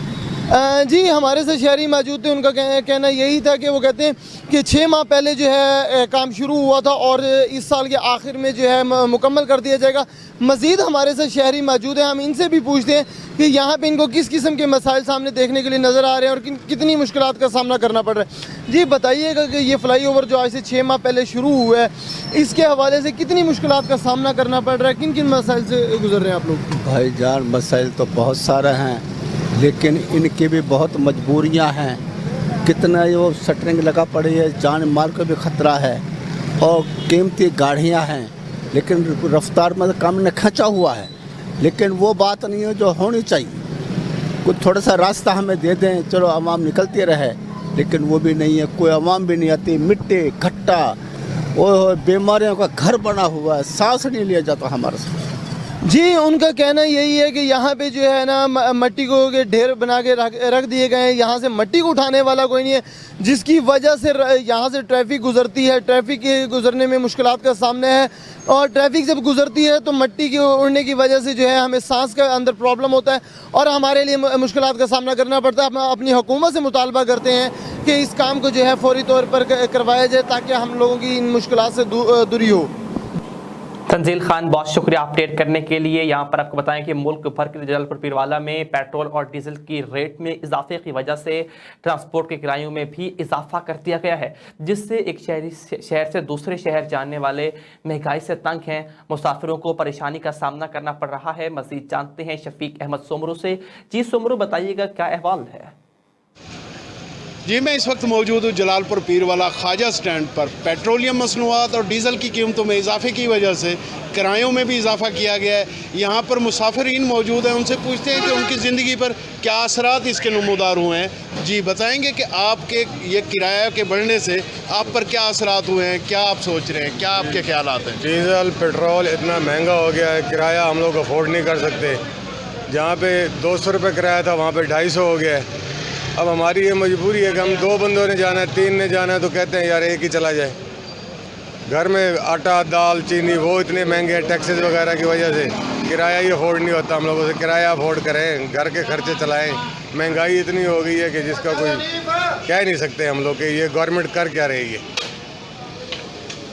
जी हमारे से शहरी मौजूद थे, उनका कहना यही था कि वो कहते हैं कि 6 माह पहले जो है काम शुरू हुआ था और इस साल के आखिर में जो है मुकम्मल कर दिया जाएगा। मज़ीद हमारे से शहरी मौजूद हैं, हम इनसे भी पूछते हैं कि यहाँ पे इनको किस किस्म के मसाइल सामने देखने के लिए नज़र आ रहे हैं और कितनी मुश्किलात का सामना करना पड़ रहा है। जी बताइएगा कि ये फ्लाई ओवर जो आज से 6 माह पहले शुरू हुआ है, इसके हवाले से कितनी मुश्किलात का सामना करना पड़ रहा है, किन किन मसाइल से गुजर रहे हैं आप लोग? भाईजान मसाइल तो बहुत सारे हैं, लेकिन इनकी भी बहुत मजबूरियां हैं। कितना वो शटरिंग लगा पड़ी है, जान माल को भी ख़तरा है, और कीमती गाड़ियां हैं, लेकिन रफ्तार में काम ने खींचा हुआ है। लेकिन वो बात नहीं है जो होनी चाहिए। कुछ थोड़ा सा रास्ता हमें दे दें, चलो आवाम निकलती रहे, लेकिन वो भी नहीं है। कोई आवाम भी नहीं आती, मिट्टी घट्टा, वो बीमारियों का घर बना हुआ है, सांस नहीं लिया जाता हमारे साथ। जी उनका कहना यही है कि यहाँ पे जो है ना मट्टी को के ढेर बना के रख दिए गए हैं, यहाँ से मट्टी को उठाने वाला कोई नहीं है, जिसकी वजह से यहाँ से ट्रैफिक गुजरती है। ट्रैफिक के गुजरने में मुश्किलात का सामना है, और ट्रैफिक जब गुजरती है तो मट्टी के उड़ने की वजह से जो है हमें सांस का अंदर प्रॉब्लम होता है और हमारे लिए मुश्किलात का सामना करना पड़ता है। हम अपनी हुकूमत से मुतालबा करते हैं कि इस काम को जो है फौरी तौर पर करवाया जाए, ताकि हम लोगों की इन मुश्किलात से दूरी हो। तंजील खान बहुत शुक्रिया अपडेट करने के लिए। यहाँ पर आपको बताएं कि मुल्क भर के जलालपुर पीरवाला में पेट्रोल और डीजल की रेट में इजाफे की वजह से ट्रांसपोर्ट के किरायों में भी इजाफा कर दिया गया है, जिससे एक शहर से दूसरे शहर जाने वाले महंगाई से तंग हैं। मुसाफिरों को परेशानी का सामना करना पड़ रहा है। मज़ीद जानते हैं शफीक अहमद सोमरू से। जी सोमरू बताइएगा क्या अहवाल है? जी मैं इस वक्त मौजूद हूँ जलालपुर पीरवाला ख्वाजा स्टैंड पर। पेट्रोलियम मसनूआत और डीज़ल की कीमतों में इजाफे की वजह से किरायों में भी इजाफा किया गया है। यहाँ पर मुसाफिरीन मौजूद हैं, उनसे पूछते हैं कि उनकी ज़िंदगी पर क्या असरात इसके नमूदार हुए हैं। जी बताएंगे कि आपके ये किराया के बढ़ने से आप पर क्या असरात हुए हैं, क्या आप सोच रहे हैं, क्या आपके ख्यालात हैं? डीज़ल पेट्रोल इतना महंगा हो गया है, किराया हम लोग अफोर्ड नहीं कर सकते। जहाँ पे 200 रुपये किराया था वहाँ पे 250 हो गया है। अब हमारी ये मजबूरी है कि हम 2 बंदों ने जाना है, 3 ने जाना है, तो कहते हैं यार एक ही चला जाए। घर में आटा दाल चीनी वो इतने महंगे हैं टैक्सेस वगैरह की वजह से, किराया ही अफोर्ड नहीं होता हम लोगों से। किराया अफोर्ड करें, घर के खर्चे चलाएं। महंगाई इतनी हो गई है कि जिसका कोई कह नहीं सकते हम लोग कि ये गवर्नमेंट कर क्या रही है।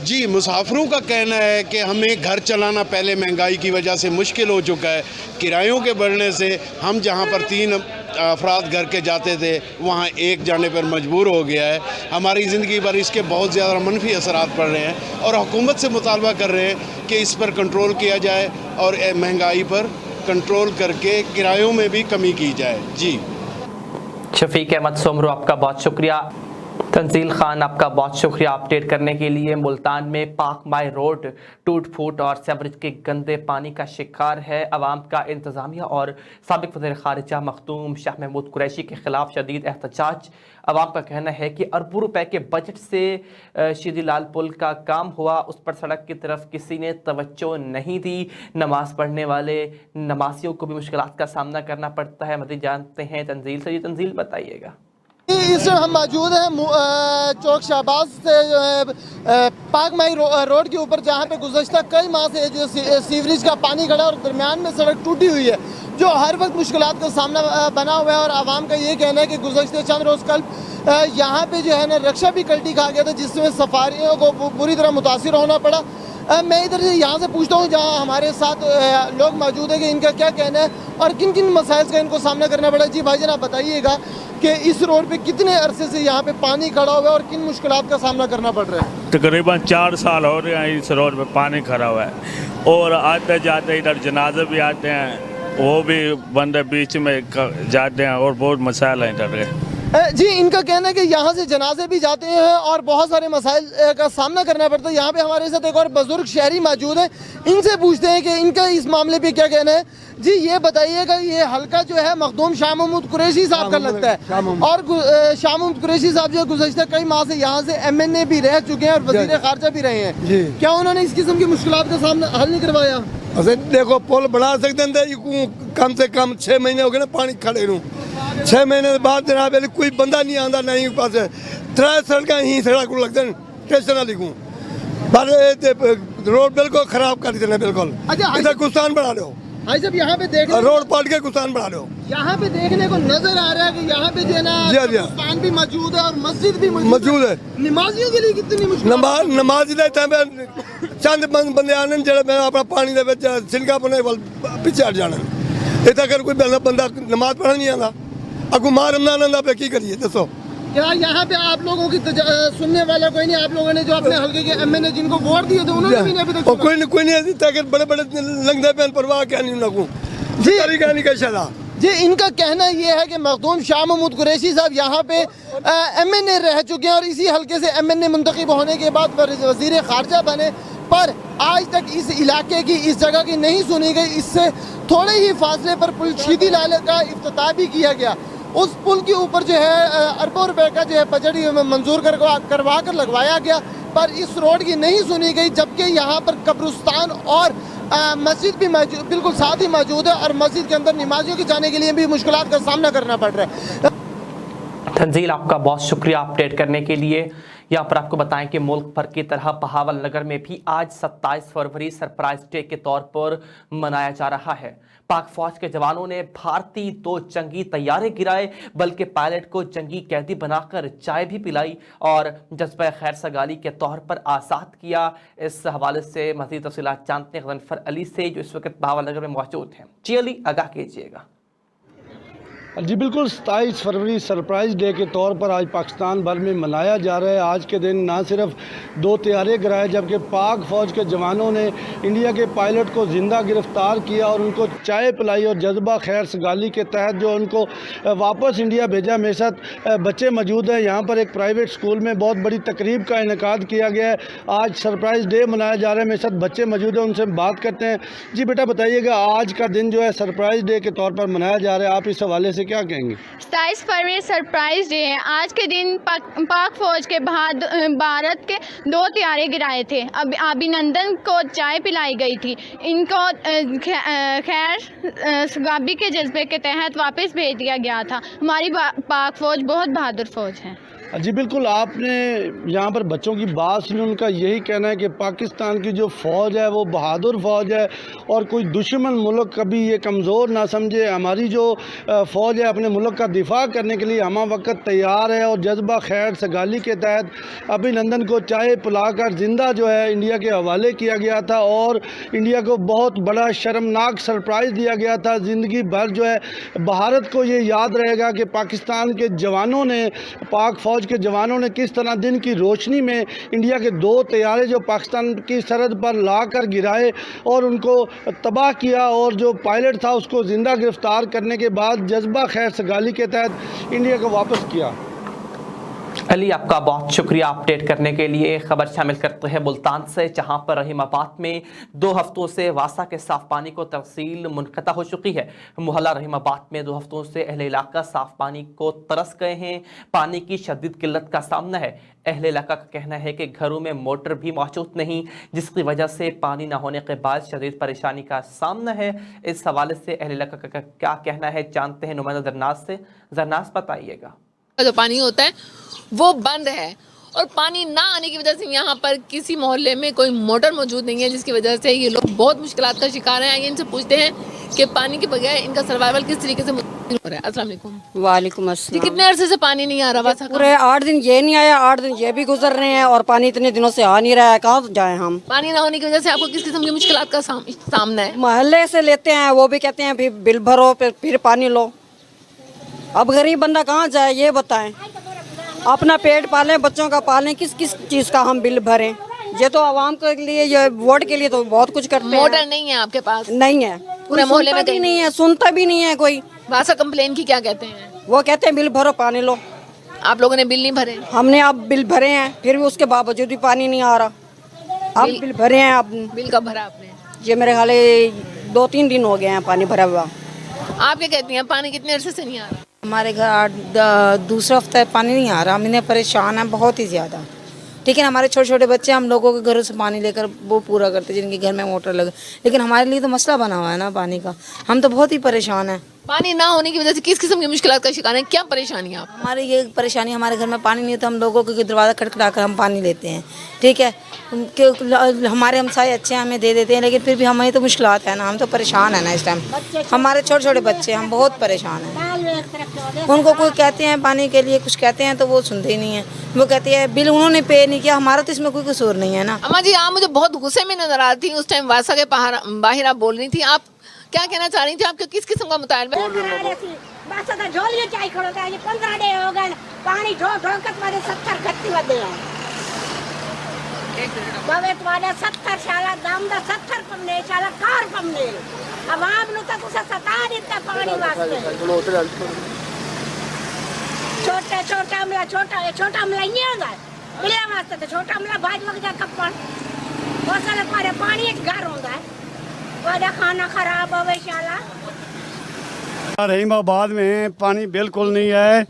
जी मुसाफिरों का कहना है कि हमें घर चलाना पहले महंगाई की वजह से मुश्किल हो चुका है। किरायों के बढ़ने से हम जहां पर 3 अफराद घर के जाते थे वहां एक जाने पर मजबूर हो गया है। हमारी ज़िंदगी पर इसके बहुत ज़्यादा मनफी असरात पड़ रहे हैं और हुकूमत से मुतालबा कर रहे हैं कि इस पर कंट्रोल किया जाए और महंगाई पर कंट्रोल करके किरायों में भी कमी की जाए। जी शफीक अहमद सोमरू आपका बहुत शुक्रिया। तंजील खान आपका बहुत शुक्रिया अपडेट करने के लिए। मुल्तान में पाक माई रोड टूट फूट और सेवरेज के गंदे पानी का शिकार है। अवाम का इंतज़ामिया और साबिक वज़ीर ख़ारिजा मखदूम शाह महमूद कुरैशी के ख़िलाफ़ शदीद एहतजाज। अवाम का कहना है कि अरबों रुपए के बजट से शीदी लाल पुल का काम हुआ, उस पर सड़क की तरफ किसी ने तवज्जो नहीं दी। नमाज पढ़ने वाले नमाजियों को भी मुश्किलात का सामना करना पड़ता है। मज़ीद जानते हैं तंजील से। तंजील बताइएगा। इस हम मौजूद हैं चौक शाहबाज से पाक माई रोड के ऊपर, जहाँ पे गुज़श्ता कई माह से जो सीवरेज का पानी खड़ा और दरमियान में सड़क टूटी हुई है, जो हर वक्त मुश्किलात का सामना बना हुआ है। और आवाम का ये कहना है कि गुज़श्ते चंद रोज़ कल यहाँ पे जो है ना रक्षा भी कल्टी खा गया था, जिसमें सफारियों को बुरी तरह मुतासिर होना पड़ा। मैं इधर से यहाँ से पूछता हूँ जहाँ हमारे साथ लोग मौजूद हैं कि इनका क्या कहना है और किन किन मसाइल का इनको सामना करना पड़ा। जी भाईजान, आप बताइएगा कि इस रोड पे कितने अरसे से यहाँ पे पानी खड़ा हुआ है और किन मुश्किलात का सामना करना पड़ रहा है? तकरीबन 4 साल हो रहे हैं इस रोड पे पानी खड़ा हुआ है और आते जाते इधर जनाजे भी आते हैं, वो भी बंदे बीच में जाते हैं और बहुत मसाइल हैं इधर। जी, इनका कहना है कि यहाँ से जनाजे भी जाते हैं और बहुत सारे मसाइल का सामना करना पड़ता है। यहाँ पे हमारे साथ एक और बुजुर्ग शहरी मौजूद है, इनसे पूछते हैं कि इनका इस मामले पे क्या कहना है। जी, ये बताइएगा, ये हल्का जो है मखदूम शाह महमूद कुरैशी साहब का लगता है और शाह महमूद कुरैशी साहब जो गुज़श्ता कई माह से यहाँ से MNA भी रह चुके हैं और वज़ीर ख़ारजा भी रहे हैं। क्या उन्होंने इस किस्म की मुश्किलात का सामना हल नहीं करवाया? देखो, पुल बना सकते हैं, कम से कम 6 महीने हो गए ना पानी खड़े नूं। 6 महीने बाद जनाब कोई बंदा नहीं आता, नहीं पास 3 सड़क ही सड़क को लगते स्टेशन लिखूँ पर रोड बिल्कुल खराब कर देते, बिल्कुल। इधर गुस्तान बढ़ा लो भाई साहब, यहाँ पे देख रोड पाट के गुस्तान बढ़ा लो। यहाँ पे देखने को नजर आ रहा है कि यहाँ पे जो है ना गुस्तान भी मौजूद है और मस्जिद भी मौजूद है। नमाजियों के लिए कितनी मुश्किल? नमाज चंद बंदे आने जो अपना पानी सिनका बने पिछे हट जाना, इतना अगर कोई बंदा नमाज पढ़ना नहीं आता, अगू मां रमजान आंदा पे की करिए दसो? क्या यहाँ पे आप लोगों की सुनने वाला कोई नहीं? आप लोगों ने जो अपने हल्के के MNA जिनको वोट दिए थे उन्होंने भी नहीं अभी तक कोई नहीं अगर बड़े बड़े लंगदे पे परवाह क्या नहीं उनको जी नहीं कैसा। जी, इनका कहना ये है कि मखदूम शाह महमूद कुरैशी साहब यहाँ पे MNA रह चुके हैं और इसी हल्के से MNA मुंतखब होने के बाद वज़ीर ख़ारजा बने, पर आज तक इस इलाके की, इस जगह की नहीं सुनी गई। इससे थोड़े ही फासले पर पुल शीदी लाल का इफ्तिताह भी किया गया। उस पुल के ऊपर जो है अरबों रुपए का जो है बजट मंजूर करवा कर लगवाया गया, पर इस रोड की नहीं सुनी गई, जबकि यहाँ पर कब्रिस्तान और मस्जिद भी बिल्कुल साथ ही मौजूद है और मस्जिद के अंदर नमाजियों के जाने के लिए भी मुश्किलात का सामना करना पड़ रहा है। तंजील, आपका बहुत शुक्रिया अपडेट करने के लिए। यहाँ पर आपको बताएं कि मुल्क भर की तरह बहावल नगर में भी आज 27 फरवरी सरप्राइज डे के तौर पर मनाया जा रहा है। पाक फौज के जवानों ने भारतीय 2 जंगी तैयारे गिराए, बल्कि पायलट को जंगी कैदी बनाकर चाय भी पिलाई और जज्बा खैर सगाली के तौर पर आज़ाद किया। इस हवाले से मज़ीद तफ़सीलात जानते हैं गज़नफ़र अली से, जो इस वक्त बहावल नगर में मौजूद हैं। जी अली, आगाह कीजिएगा। जी बिल्कुल, 27 फरवरी सरप्राइज़ डे के तौर पर आज पाकिस्तान भर में मनाया जा रहा है। आज के दिन ना सिर्फ 2 तैयारे गिराए, जबकि पाक फ़ौज के जवानों ने इंडिया के पायलट को ज़िंदा गिरफ़्तार किया और उनको चाय पिलाई और जज्बा खैर सगाली के तहत जो उनको वापस इंडिया भेजा। मेरे साथ बच्चे मौजूद हैं। यहाँ पर एक प्राइवेट स्कूल में बहुत बड़ी तकरीब का इनेकाद किया गया है। आज सरप्राइज़ डे मनाया जा रहा है। मेरे साथ बच्चे मौजूद हैं, उनसे बात करते हैं। जी बेटा, बताइएगा, आज का दिन जो है सरप्राइज़ डे के तौर पर मनाया जा रहा है, आप इस हवाले से क्या कहेंगे? 27 फरवरी सरप्राइज डे है। आज के दिन पाक फौज के भारत के 2 तैयारे गिराए थे। अभिनंदन को चाय पिलाई गई थी। इनको खैर सगाबी के जज्बे के तहत वापस भेज दिया गया था। हमारी पाक फौज बहुत बहादुर फौज है। जी बिल्कुल, आपने यहाँ पर बच्चों की बात सुनी, उनका यही कहना है कि पाकिस्तान की जो फ़ौज है वो बहादुर फ़ौज है और कोई दुश्मन मुल्क कभी ये कमज़ोर ना समझे। हमारी जो फ़ौज है अपने मुल्क का दिफा करने के लिए हम वक्त तैयार है और जज्बा खैर सगाली के तहत अभिनंदन को चाय पिलाकर ज़िंदा जो है इंडिया के हवाले किया गया था और इंडिया को बहुत बड़ा शर्मनाक सरप्राइज़ दिया गया था। ज़िंदगी भर जो है भारत को ये याद रहेगा कि पाकिस्तान के जवानों ने, पाक फ़ौज के जवानों ने किस तरह दिन की रोशनी में इंडिया के 2 तैयारे जो पाकिस्तान की सरहद पर लाकर गिराए और उनको तबाह किया और जो पायलट था उसको ज़िंदा गिरफ्तार करने के बाद जज्बा खैर सगाली के तहत इंडिया को वापस किया। अली, आपका बहुत शुक्रिया अपडेट करने के लिए। खबर शामिल करते हैं मुल्तान से, जहां पर रहीमाबाद में 2 हफ्तों से वासा के साफ पानी को तर्सील मुनक़ता हो चुकी है। मोहल्ला रहीमाबाद में 2 हफ्तों से अहले इलाका साफ पानी को तरस गए हैं। पानी की शदीद किल्लत का सामना है। अहले इलाका का कहना है कि घरों में मोटर भी मौजूद नहीं, जिसकी वजह से पानी न होने के बाद शदीद परेशानी का सामना है। इस हवाले से अहले इलाका का क्या कहना है, जानते हैं नुमाइंदा जरनाज से। जरनाज, बताइएगा। जो पानी होता है वो बंद है और पानी ना आने की वजह से यहाँ पर किसी मोहल्ले में कोई मोटर मौजूद नहीं है, जिसकी वजह से ये लोग बहुत मुश्किलात का शिकार हैं। आइए इनसे पूछते हैं कि पानी के बगैर इनका सर्वाइवल किस तरीके से अस्सलाम वालेकुम। वालेकुम जी अस्सलाम। कितने अरसे से पानी नहीं आ रहा वासा का? पूरे 8 दिन ये नहीं आया, 8 दिन ये भी गुजर रहे हैं और पानी इतने दिनों से आ नहीं रहा है, कहाँ जाएं हम। पानी ना होने की वजह से आपको किस किस्म की मुश्किलात का सामना है? मोहल्ले से लेते हैं, वो भी कहते हैं फिर बिल भरो फिर पानी लो। अब गरीब बंदा कहाँ जाए ये बताएं। अपना पेट पालें, बच्चों का पालें, किस किस चीज़ का हम बिल भरें। ये तो आवाम के लिए, ये वोट के लिए तो बहुत कुछ करते हैं। मोटर नहीं है आपके पास? नहीं है, पूरे मोहल्ले में भी नहीं है, सुनता भी नहीं है कोई। वासा कंप्लेन की क्या कहते हैं? वो कहते हैं बिल भरो पानी लो। आप लोगों ने बिल नहीं भरे? हमने अब बिल भरे हैं, फिर भी उसके बावजूद भी पानी नहीं आ रहा। अब बिल भरे हैं। अब बिल कब भरा आपने? ये मेरे ख्याल 2-3 दिन हो गए हैं पानी भरा हुआ। आप क्या कहती हैं, पानी कितने अरसे से नहीं आ रहा? हमारे घर दूसरा हफ्ता पानी नहीं आ रहा, हम इन्हें परेशान हैं बहुत ही ज़्यादा। लेकिन हमारे छोटे छोटे बच्चे हम लोगों के घरों से पानी लेकर वो पूरा करते हैं जिनके घर में मोटर लगे, लेकिन हमारे लिए तो मसला बना हुआ है ना पानी का, हम तो बहुत ही परेशान हैं। पानी ना होने की वजह से किस किस्म की मुश्किलात का शिकार हैं, क्या परेशानी आप? हमारी ये परेशानी, हमारे घर में पानी नहीं है तो हम लोगों के दरवाज़ा खटखटा कर हम पानी लेते हैं, ठीक है। हमारे हमसाए अच्छे हैं, हमें दे देते हैं, लेकिन फिर भी हमें तो मुश्किलात है ना, हम तो परेशान है ना इस टाइम। हमारे छोटे छोटे बच्चे, हम बहुत परेशान हैं। उनको कोई कहते हैं पानी के लिए कुछ कहते हैं तो वो सुनते ही नहीं है। वो कहते हैं बिल उन्होंने पे नहीं किया, हमारा तो इसमें कोई कसूर नहीं है ना। अम्मा जी, आप मुझे बहुत गुस्से में नजर आ थी उस टाइम, वासा के बाहर आप बोल रही थी, आप क्या कहना चाह रही थी? आपके किस किस्म का मुतालबा? पानी ढो ढो कर तुम्हारे 70 खत्ती वधे हैं बावे तुम्हारे 70 शाला दाम दा 70 पमने शाला कार पमने अवाम नु तो तुसा सता देता पानी वास्ते छोटा हमला छोटा हमला नहीं होगा बिले वास्ते तो छोटा हमला भाज लग जा कपन वो साले पारे पानी एक घर होता है वादा खाना खराब होवे शाला। रहीमाबाद में पानी बिल्कुल नहीं है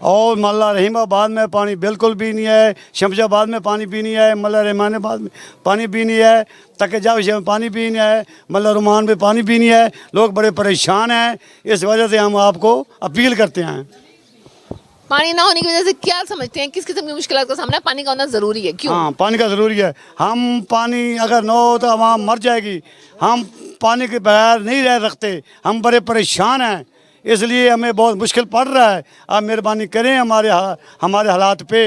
और मल्ला रहीमाबाद में पानी बिल्कुल भी नहीं है, शमशाबाद में पानी भी नहीं है, मल्ला रहमानाबाद में पानी भी नहीं है, तकेजा में पानी भी नहीं है, मल्ला रुमान में पानी भी नहीं है। लोग बड़े परेशान हैं, इस वजह से हम आपको अपील करते हैं। पानी ना होने की वजह से क्या समझते हैं, किस किस्म की मुश्किलात का सामना? पानी का होना ज़रूरी है, क्यों? हाँ, पानी का ज़रूरी है। हम पानी अगर न हो तो आवाम मर जाएगी। हम पानी के बगैर नहीं रह सकते, हम बड़े परेशान हैं, इसलिए हमें बहुत मुश्किल पड़ रहा है। आप मेहरबानी करें हमारे हालात पे,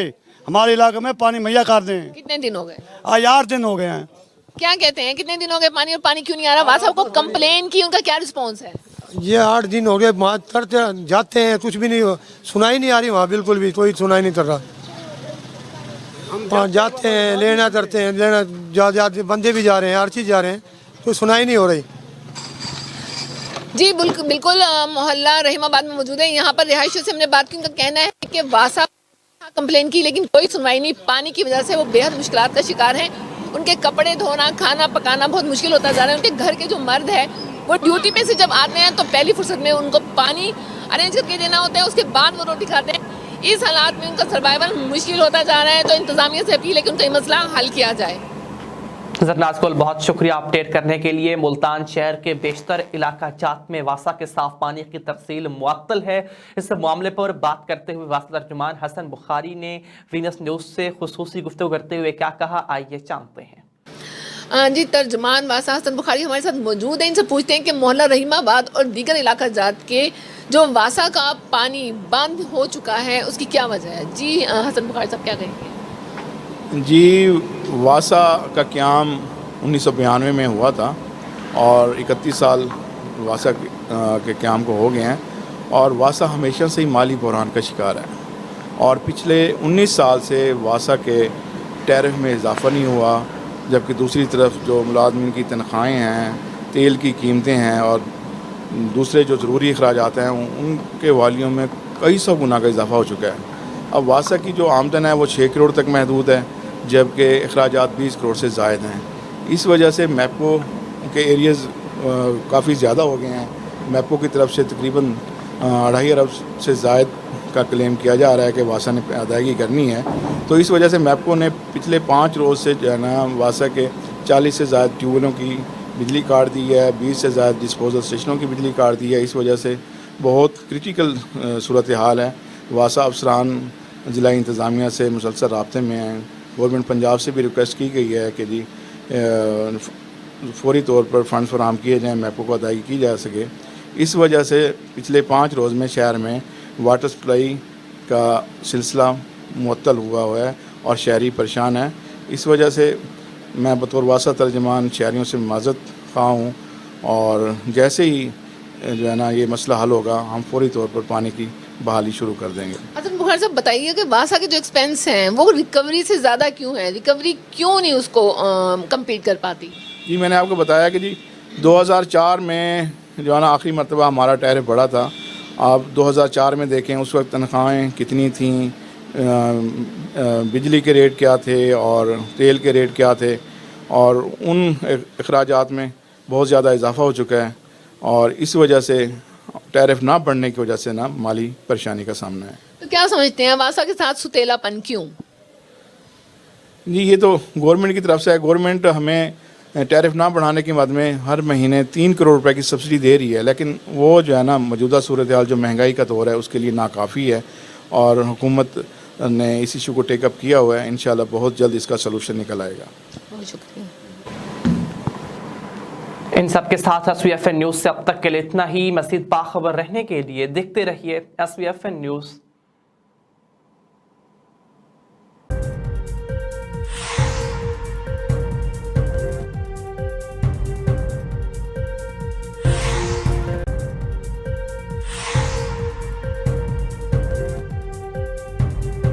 हमारे इलाके में पानी मुहैया कर दें। कितने दिन हो गए? आज 8 दिन हो गए हैं। क्या कहते हैं, कितने दिन हो गए पानी, और पानी क्यों नहीं आ रहा? वासा को कंप्लेन की, उनका क्या रिस्पॉन्स है? ये 8 दिन हो गए, वहाँ करते जाते हैं, कुछ भी नहीं सुनाई नहीं आ रही, वहाँ बिल्कुल भी कोई सुनाई नहीं कर रहा। वहाँ जाते हैं, लेना करते हैं, लेना बंदे भी जा रहे हैं, हर चीज़ जा रहे हैं, कोई सुनाई नहीं हो रही। जी बिल्कुल मोहल्ला रहीमाबाद में मौजूद है, यहाँ पर रिहायशियों से हमने बात की। उनका कहना है कि वासा कंप्लेन की लेकिन कोई सुनवाई नहीं, पानी की वजह से वो बेहद मुश्किलात का शिकार हैं। उनके कपड़े धोना, खाना पकाना बहुत मुश्किल होता जा रहा है। उनके घर के जो मर्द है वो ड्यूटी पे से जब आते हैं तो पहली फुर्सत में उनको पानी अरेंज करके देना होता है, उसके बाद वो रोटी खाते हैं। इस हालात में उनका सर्वाइवल मुश्किल होता जा रहा है, तो इंतजामिया से अपील है कि उनका ये मसला हल किया जाए। नाज़कुल बहुत शुक्रिया अपडेट करने के लिए। मुल्तान शहर के बेशतर इलाका जात में वासा के साफ पानी की तरसील मुअत्तल है। इस मामले पर बात करते हुए वासा तर्जुमान हसन बुखारी ने वीनस न्यूज़ से खुसूसी गुफ्तगू करते हुए क्या कहा, आइए जानते हैं। जी, तर्जुमान वासा हसन बुखारी हमारे साथ मौजूद हैं। इनसे पूछते हैं कि मोहल्ला रहीमाबाद और दीगर इलाका जात के जो वासा का पानी बंद हो चुका है उसकी क्या वजह है? जी हसन बुखारी साहब क्या कहेंगे? जी, वासा का क़याम 1992 में हुआ था और 31 साल वासा के क़याम को हो गए हैं, और वासा हमेशा से ही माली बहरान का शिकार है। और पिछले 19 साल से वासा के टैरिफ में इजाफ़ा नहीं हुआ, जबकि दूसरी तरफ जो मुलाजमिन की तनख्वाहें हैं, तेल की कीमतें हैं और दूसरे जो ज़रूरी अखराजात हैं उनके वालियों में कई सौ गुना का इजाफ़ा हो चुका है। अब वासा की जो आमदन है वो 6 करोड़ तक महदूद है, जबकि अखराजात 20 करोड़ से ज़ायद हैं। इस वजह से मैपको के एरियाज़ काफ़ी ज़्यादा हो गए हैं। मैपको की तरफ से तकरीबन 2.5 अरब से ज़ायद का क्लेम किया जा रहा है कि वासा ने अदायगी करनी है। तो इस वजह से मैपको ने पिछले 5 रोज़ से जो है ना वासा के 40 से ज़्यादा ट्यूबवेलों की बिजली काट दी है, 20 से ज़्यादा डिस्पोजल स्टेशनों की बिजली काट दी है। इस वजह से बहुत क्रिटिकल सूरत हाल है। वासा अफसरान ज़िला इंतज़ामिया से मुसलसल राब्ते में हैं। गवर्नमेंट पंजाब से भी रिक्वेस्ट की गई है कि जी फौरी तौर पर फ़ंड फराहम किए जाएँ, मैपो को अदायगी की जा सके। اس وجہ سے پچھلے 5 روز میں شہر میں واٹر سپلائی کا سلسلہ معطل ہوا ہے اور شہری پریشان ہیں. اس وجہ سے میں بطور واسطہ ترجمان شہریوں سے معذرت خواہ ہوں اور جیسے ہی جو ہے نا یہ مسئلہ حل ہوگا ہم فوری طور پر پانی کی بحالی شروع کر دیں گے. حسن بخاری صاحب بتائیے کہ واسا کے جو ایکسپینس ہیں وہ ریکوری سے زیادہ کیوں ہے؟ ریکوری کیوں نہیں اس کو کمپلیٹ کر پاتی؟ جی میں نے آپ کو بتایا کہ جی 2004 میں جو ہے نا آخری مرتبہ ہمارا ٹیرف بڑھا تھا. آپ 2004 میں دیکھیں اس وقت تنخواہیں کتنی تھیں, بجلی کے ریٹ کیا تھے اور تیل کے ریٹ کیا تھے, اور ان اخراجات میں بہت زیادہ اضافہ ہو چکا ہے اور اس وجہ سے ٹیرف نہ بڑھنے کی وجہ سے نا مالی پریشانی کا سامنا ہے. تو کیا سمجھتے ہیں واسا کے ساتھ ستیلا پن کیوں؟ جی یہ تو گورنمنٹ کی طرف سے ہے. گورنمنٹ ہمیں ٹیرف نہ بڑھانے کے بعد میں ہر مہینے 3 کروڑ روپے کی سبسڈی دے رہی ہے, لیکن وہ جو ہے نا موجودہ صورتحال جو مہنگائی کا دور ہے اس کے لیے ناکافی ہے اور حکومت نے اس ایشو کو ٹیک اپ کیا ہوا ہے. انشاءاللہ بہت جلد اس کا سلوشن نکل آئے گا. بہت شکریہ. ان سب کے ساتھ SVFN نیوز سے اب تک کے لیے اتنا ہی. مزید باخبر رہنے کے لیے دیکھتے رہیے SVFN نیوز.